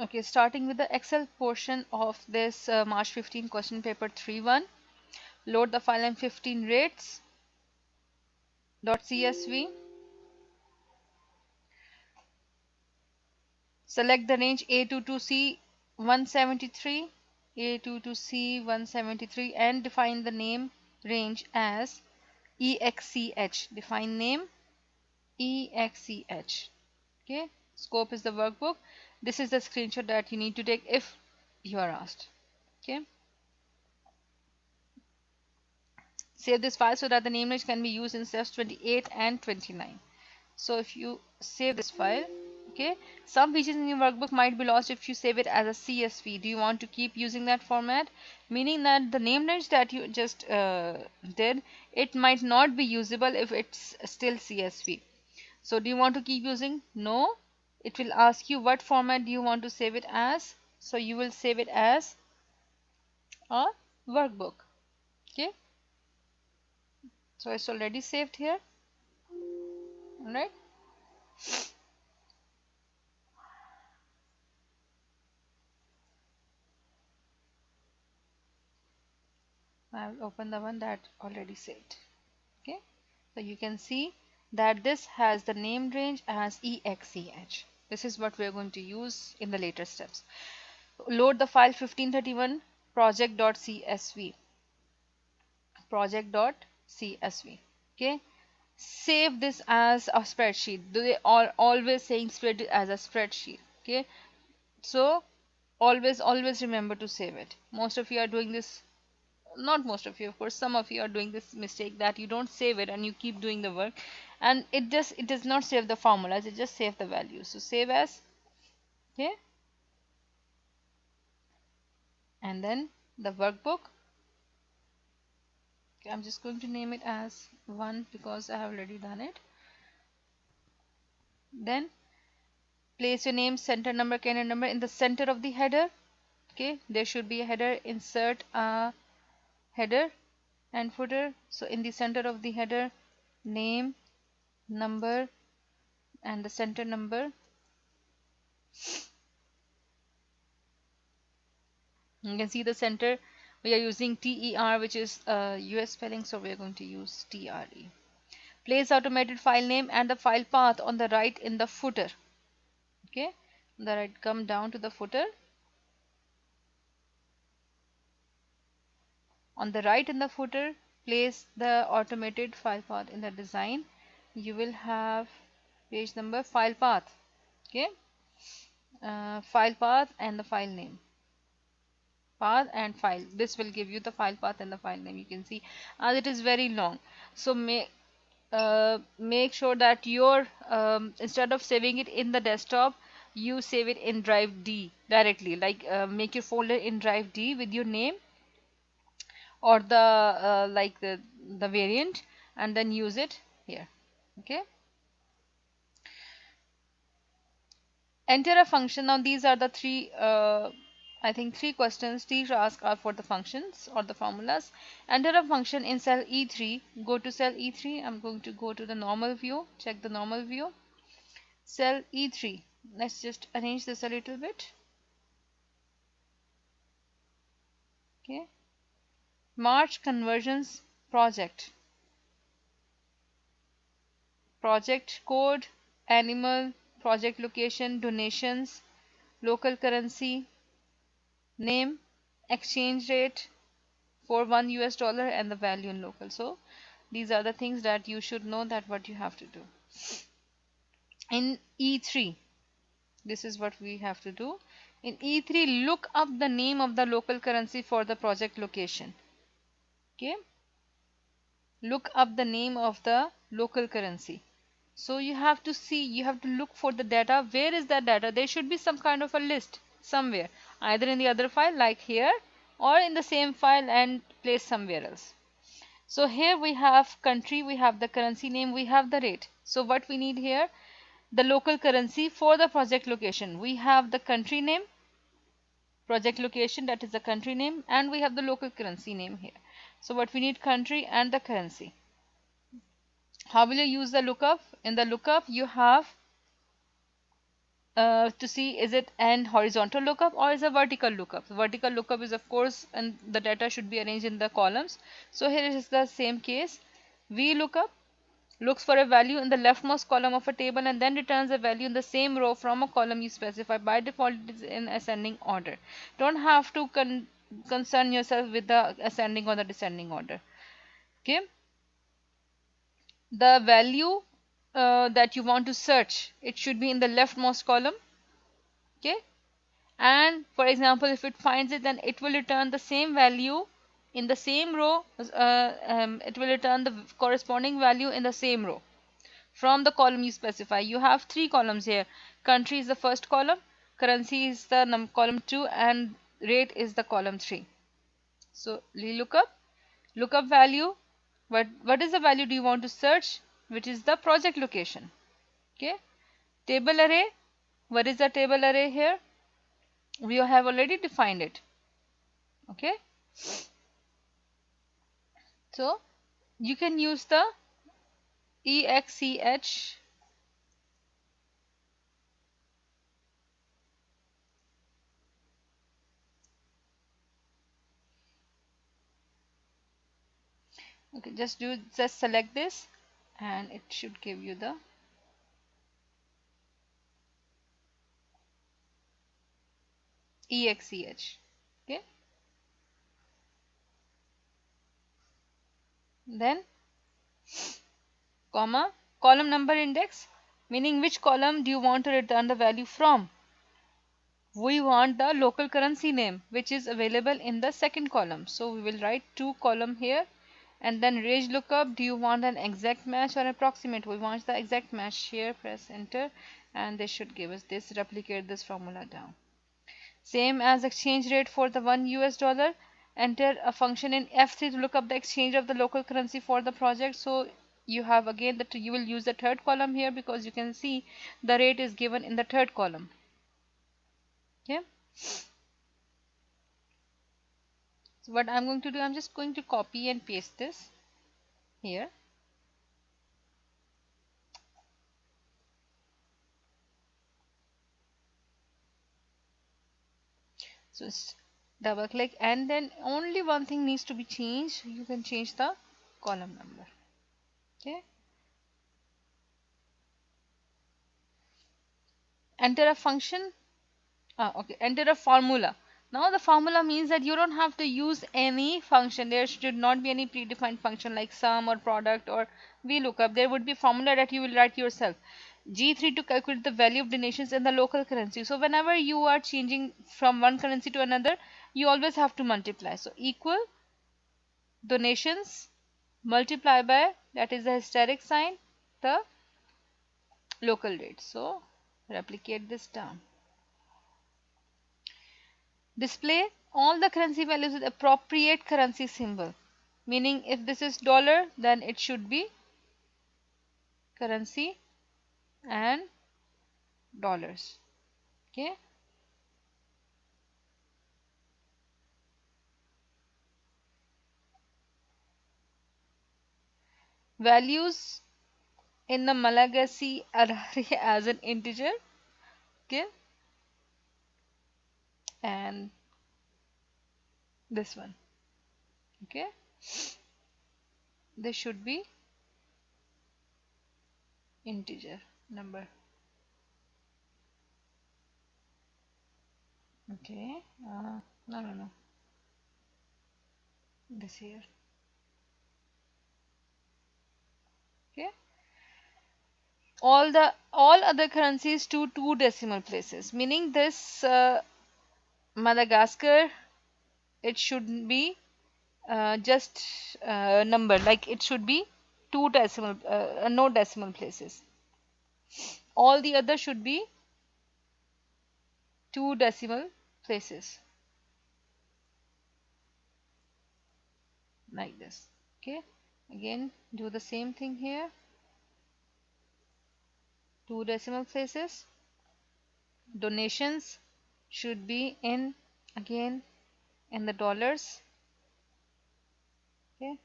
Okay, starting with the Excel portion of this March 15 question paper 3-1. Load the file M15 rates.csv. Select the range A2 to C173, A2 to C173, and define the name range as EXCH. Define name EXCH. Okay, scope is the workbook. This is the screenshot that you need to take if you are asked. Okay, save this file so that the name range can be used in steps 28 and 29. So if you save this file, okay, some features in your workbook might be lost if you save it as a CSV. Do you want to keep using that format? Meaning that the name range that you just did, it might not be usable if it's still CSV. So do you want to keep using? No. It will ask you what format do you want to save it as. So you will save it as a workbook. Okay. So it's already saved here. Alright. I will open the one that already saved. Okay. So you can see that this has the name range as EXEH. This is what we are going to use in the later steps. Load the file 1531 project.csv. Project.csv. Okay. Save this as a spreadsheet. They are always saying spread it as a spreadsheet. Okay. So always remember to save it. Most of you are doing this, not most of you, of course, some of you are doing this mistake that you don't save it and you keep doing the work, and it does not save the formulas, it just save the values. So save as. Okay, and then the workbook. Okay, I'm just going to name it as 1 because I have already done it. Then place your name, center number, calendar number in the center of the header. Okay, there should be a header. Insert a header and footer. So in the center of the header, name, number, and the center number. You can see the center. We are using TER, which is US spelling, so we are going to use TRE. Place automated file name and the file path on the right in the footer. Okay, on the right, come down to the footer. On the right in the footer, place the automated file path in the design. You will have page number, file path. Okay, file path and the file name. Path and file, this will give you the file path and the file name. You can see as it is very long, so make sure that your instead of saving it in the desktop, you save it in drive D directly, like make your folder in drive D with your name or the like the variant, and then use it here. Okay, enter a function. Now these are the three I think three questions these ask are for the functions or the formulas. Enter a function in cell E3. Go to cell E3. I'm going to go to the normal view. Check the normal view. Cell E3. Let's just arrange this a little bit. Okay. March conversions project. Project code, animal, project location, donations, local currency, name, exchange rate for $1 and the value in local. So these are the things that you should know that what you have to do. In E3, this is what we have to do. In E3, look up the name of the local currency for the project location. Okay, look up the name of the local currency. So you have to see, you have to look for the data. Where is that data? There should be some kind of a list somewhere, either in the other file like here, or in the same file and placed somewhere else. So here we have country, we have the currency name, we have the rate. So what we need here, the local currency for the project location. We have the country name, project location, that is the country name, and we have the local currency name here. So what we need, country and the currency. How will you use the lookup? In the lookup you have to see is it an horizontal lookup or is a vertical lookup. Vertical lookup is of course, and the data should be arranged in the columns. So here is the same case. VLOOKUP looks for a value in the leftmost column of a table and then returns a value in the same row from a column you specify. By default it is in ascending order. Don't have to concern yourself with the ascending or the descending order. Okay, the value that you want to search, it should be in the leftmost column. Okay, and for example if it finds it, then it will return the same value in the same row. It will return the corresponding value in the same row from the column you specify. You have three columns here. Country is the first column, currency is the column 2, and rate is the column 3. So lookup, lookup value, what is the value do you want to search, which is the project location. Okay, table array, what is the table array here? We have already defined it. Okay, so you can use the EXCH. Okay, just select this and it should give you the EXCH. Okay, then comma, column number index, meaning which column do you want to return the value from. We want the local currency name which is available in the second column, so we will write two column here. And then range lookup, do you want an exact match or approximate? We want the exact match. Here press enter and this should give us this. Replicate this formula down. Same as exchange rate for the $1. Enter a function in F3 to look up the exchange of the local currency for the project. So you have again that you will use the third column here because you can see the rate is given in the third column. Okay, so what I'm going to do, I'm just going to copy and paste this here. So it's double click and then only one thing needs to be changed. You can change the column number. Okay, enter a function. Okay, enter a formula. Now the formula means that you don't have to use any function. There should not be any predefined function like sum or product or VLOOKUP. There would be formula that you will write yourself. G3 to calculate the value of donations in the local currency. So whenever you are changing from one currency to another, you always have to multiply. So equal donations multiply by, that is the asterisk sign, the local rate. So replicate this down. Display all the currency values with appropriate currency symbol, meaning if this is dollar then it should be currency and dollars. Okay, values in the Malagasy array as an integer. Okay, and this one. Okay, this should be integer number. Okay, no, this here. Okay, all other currencies to two decimal places, meaning this Madagascar, it should be just number, like it should be two decimal no decimal places. All the other should be two decimal places, like this. Okay, again do the same thing here, two decimal places. Donations should be in, again, in the dollars. Okay,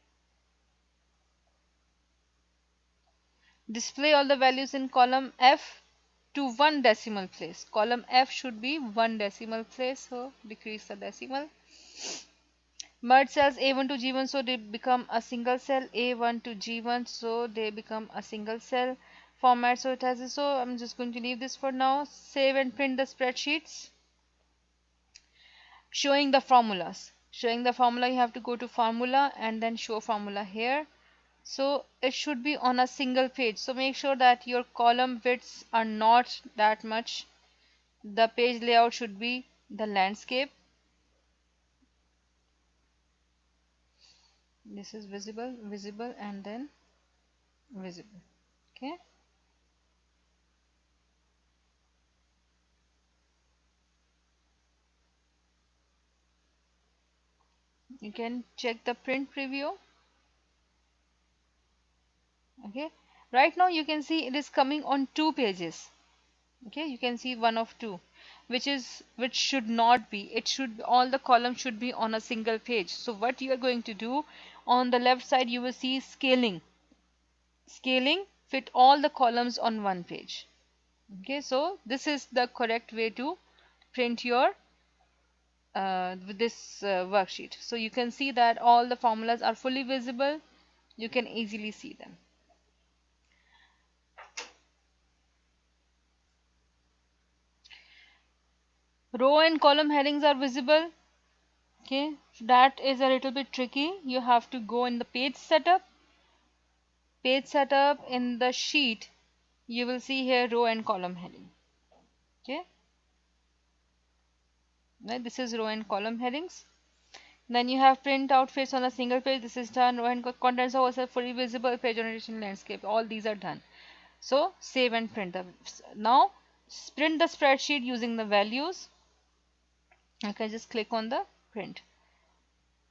display all the values in column F to one decimal place. Column F should be one decimal place, so decrease the decimal. Merge cells A1 to G1, so they become a single cell. A1 to G1, so they become a single cell. Format, so it has this. So I'm just going to leave this for now. Save and print the spreadsheets. Showing the formulas. Showing the formula, you have to go to formula and then show formula here. So it should be on a single page. So make sure that your column widths are not that much. The page layout should be the landscape. This is visible, visible, and then visible. Okay. You can check the print preview. Okay. Right now you can see it is coming on two pages. Okay, you can see one of two, which should not be. It should, all the columns should be on a single page. So what you are going to do, on the left side you will see scaling. Scaling, fit all the columns on one page. Okay, so this is the correct way to print your with this worksheet. So you can see that all the formulas are fully visible. You can easily see them. Row and column headings are visible. Okay, that is a little bit tricky. You have to go in the page setup. Page setup, in the sheet you will see here row and column heading. Okay, right, this is row and column headings. Then you have print outfits on a single page. This is done. Row and contents are also fully visible. Page orientation, landscape, all these are done. So save and print them. Now print the spreadsheet using the values. Okay, just click on the print.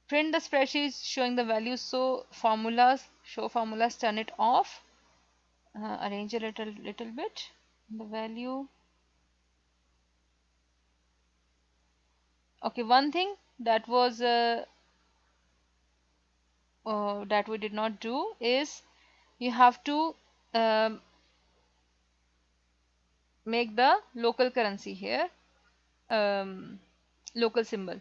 Print the spreadsheet showing the values. So formulas, show formulas, turn it off. Arrange a little bit the value. Okay, one thing that was that we did not do is you have to um, make the local currency here, local symbol.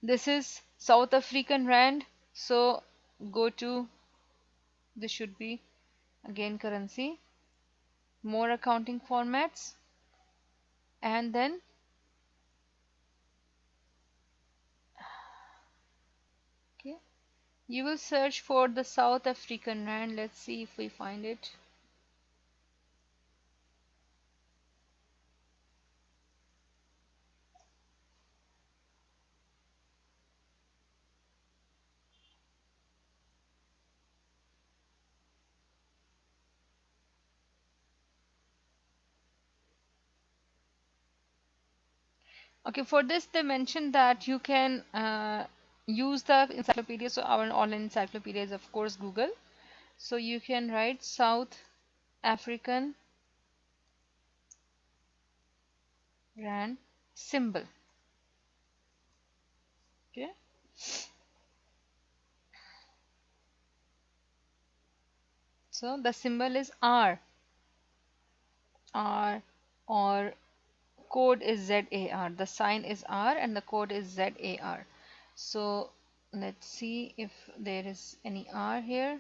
This is South African Rand, so go to, this should be again currency, more accounting formats, and then okay, you will search for the South African Rand. Let's see if we find it. Okay, for this they mentioned that you can use the encyclopedia. So our online encyclopedia is of course Google. So you can write South African Rand symbol. Okay. So the symbol is R. R, or code is ZAR. The sign is R and the code is ZAR. So let's see if there is any R here.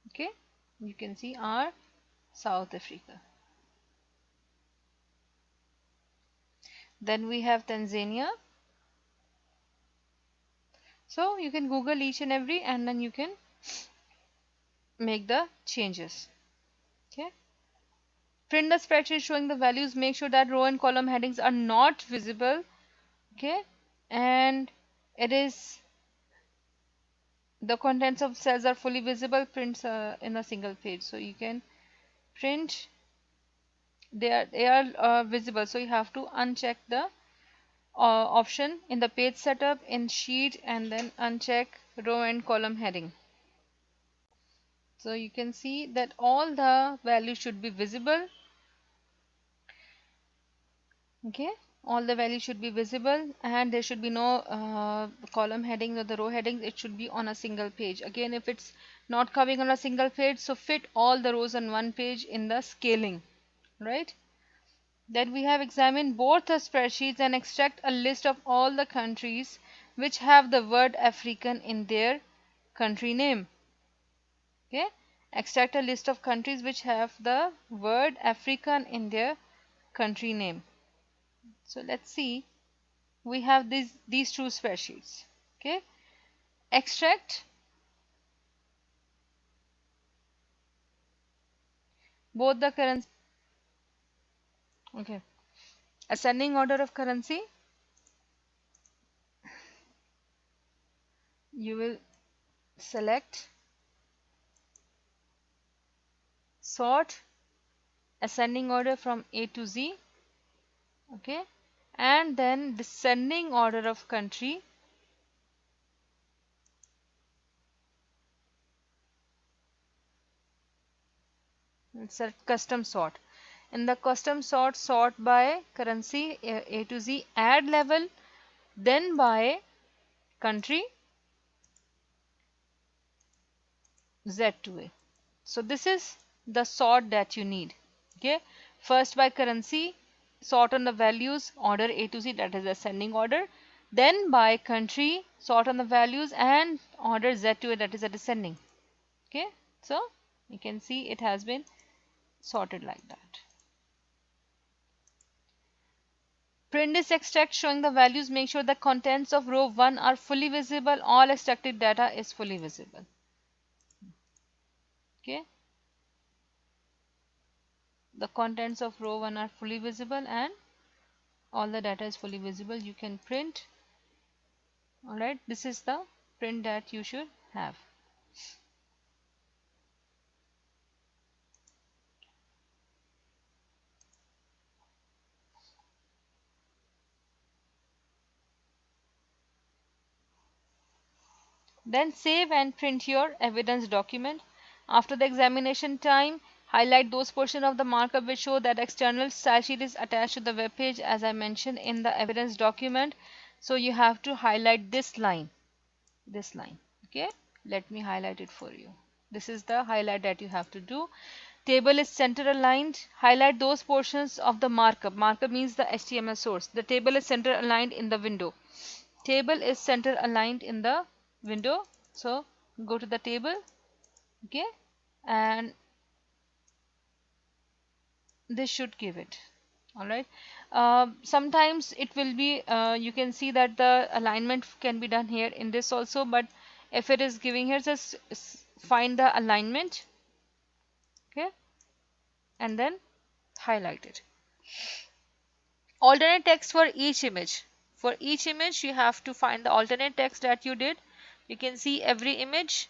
Okay, you can see R, South Africa. Then we have Tanzania. So you can Google each and every, and then you can make the changes. Okay. Print the spreadsheet showing the values. Make sure that row and column headings are not visible. Okay. And it is, the contents of cells are fully visible. Prints in a single page. So you can print, they are visible. So you have to uncheck the option in the page setup in sheet and then uncheck row and column heading. So you can see that all the values should be visible. Okay, All the values should be visible, and there should be no column headings or the row headings. It should be on a single page. Again, if it's not coming on a single page, so fit all the rows on one page in the scaling, right? Then we have examined both the spreadsheets and extract a list of all the countries which have the word African in their country name. Okay, extract a list of countries which have the word African in their country name. So let's see, we have these two spreadsheets. Okay, extract both the currency. Okay, ascending order of currency, you will select sort ascending order from A to Z. Okay, and then descending order of country, it's a custom sort. In the custom sort, sort by currency A to Z, add level, then by country Z to A. So this is the sort that you need. Okay, first by currency, sort on the values, order A to Z, that is ascending order. Then by country, sort on the values and order Z to A, that is a descending. Okay, so you can see it has been sorted like that. Print this extract showing the values. Make sure the contents of row 1 are fully visible. All extracted data is fully visible. Okay, the contents of row 1 are fully visible and all the data is fully visible. You can print. Alright, this is the print that you should have. Then save and print your evidence document. After the examination time, highlight those portions of the markup which show that external style sheet is attached to the web page, as I mentioned in the evidence document. So you have to highlight this line. Okay, let me highlight it for you. This is the highlight that you have to do. Table is center aligned. Highlight those portions of the markup. Markup means the HTML source. The table is center aligned in the window. Table is center aligned in the window. So go to the table. Okay, and this should give it. All right, sometimes it will be you can see that the alignment can be done here in this also, but if it is giving here, just find the alignment. Okay, and then highlight it. Alternate text for each image. For each image you have to find the alternate text that you did. You can see every image.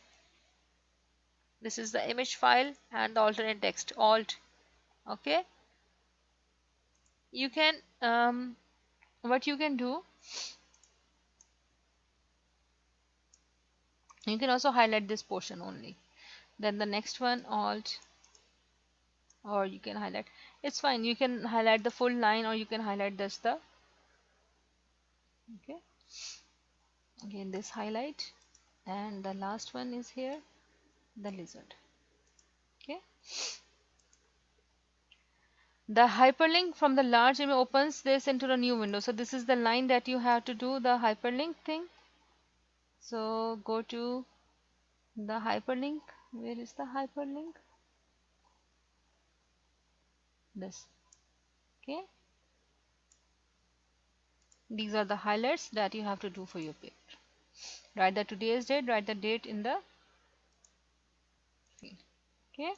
This is the image file and the alternate text, alt. Okay, you can what you can do, you can also highlight this portion only, then the next one alt, or you can highlight, it's fine, you can highlight the full line or you can highlight just the, okay, again this highlight, and the last one is here, the lizard. Okay, the hyperlink from the large image opens this into a new window. So this is the line that you have to do the hyperlink thing. So go to the hyperlink. Where is the hyperlink? This. Okay, these are the highlights that you have to do for your paper. Write the today's date, write the date in the field. Okay,